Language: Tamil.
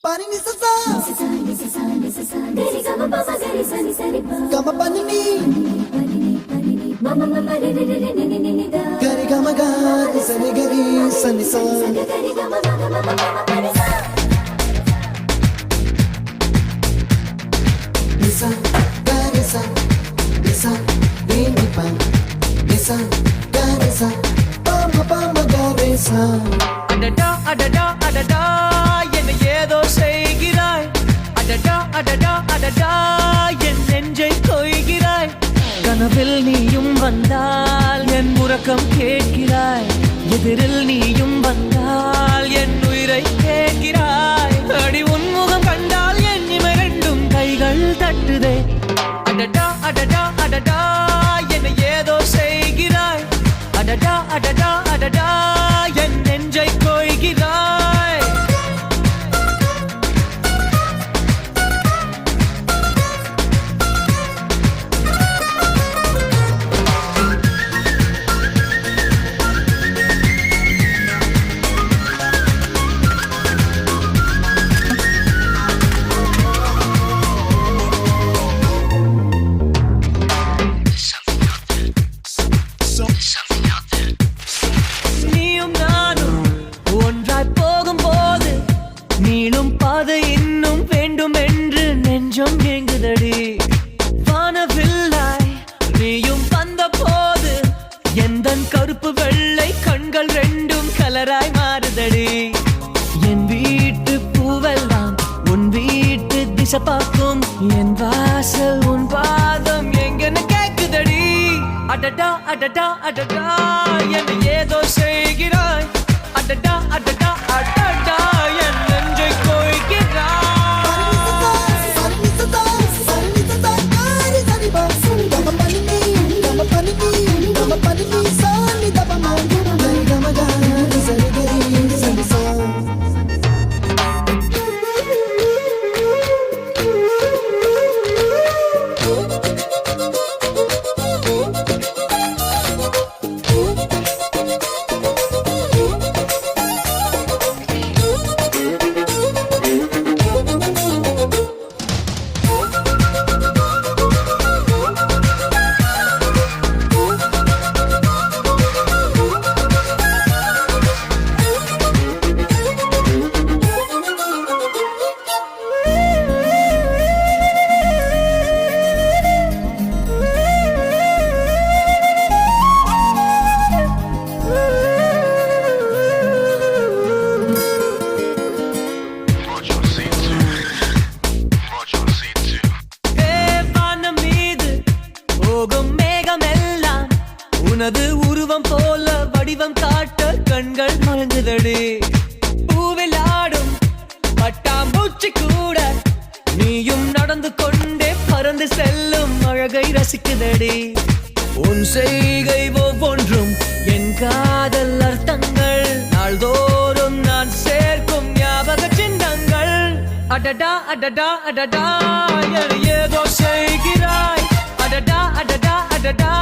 Pani ni sa sa gari gama pa ma gari sa ni sa ni pa gama pani ni mama mama re re re ni ni ni da gari gama ga ni sa ni gari sa ni sa gari gama mama mama mama pani sa ni sa gari sa ni sa ni ni pa ni sa gari sa pa ma gari sa adada adada adada என்னை ஏதோ செய்கிறாய் அடடா அடடா அடடா என் நெஞ்சை கொய்கிறாய் கனவில் நீயும் வந்தால் என் உறக்கம் கேட்கிறாய் எதிரில் நீயும் வந்தால் என் உயிரை கேட்கிறாய் அடி உன்முகம் கண்டால் என் இமை ரெண்டும் கைகள் தட்டுதே அடடா அடடா அடடா என்னை ஏதோ செய்கிறாய் அடடா அடடா அடடா என் நெஞ்சை கொய்கிறாய் நீளும் பாதை இன்னும் வேண்டும் என்று நெஞ்சம் ஏங்குதடி வானவில்லாய் நீயும் வந்த போது எந்தன் கருப்பு வெள்ளை கண்கள் ரெண்டும் கலராய் மாறுதடி என் வீட்டு பூவெல்லாம் உன் வீட்டு திசை பார்க்கும் என் வாசல் உன் பாதம் எங்கன்னு கேக்குதடி அடடா அடடா அடடா என்னை ஏதோ செய்கிறாய் அடடா அடடா அடடா என் நெஞ்சை கொய்கிறாய் உனது உருவம் போல வடிவம் காட்ட கண்கள் மலங்குதடி பூவில் ஆடும் பட்டாம்பூச்சி கூட நீயும் நடந்து கொண்டே பறந்து செல்லும் அழகை ரசிக்குதடி உன் செய்கை ஒவ்வொன்றும் என் காதல் அர்த்தங்கள் நாள்தோறும் நான் சேர்க்கும் ஞாபக சின்னங்கள் அடடா அடடா அடடா ஏதோ செய்கிறாய் அடடா அடடா அடடா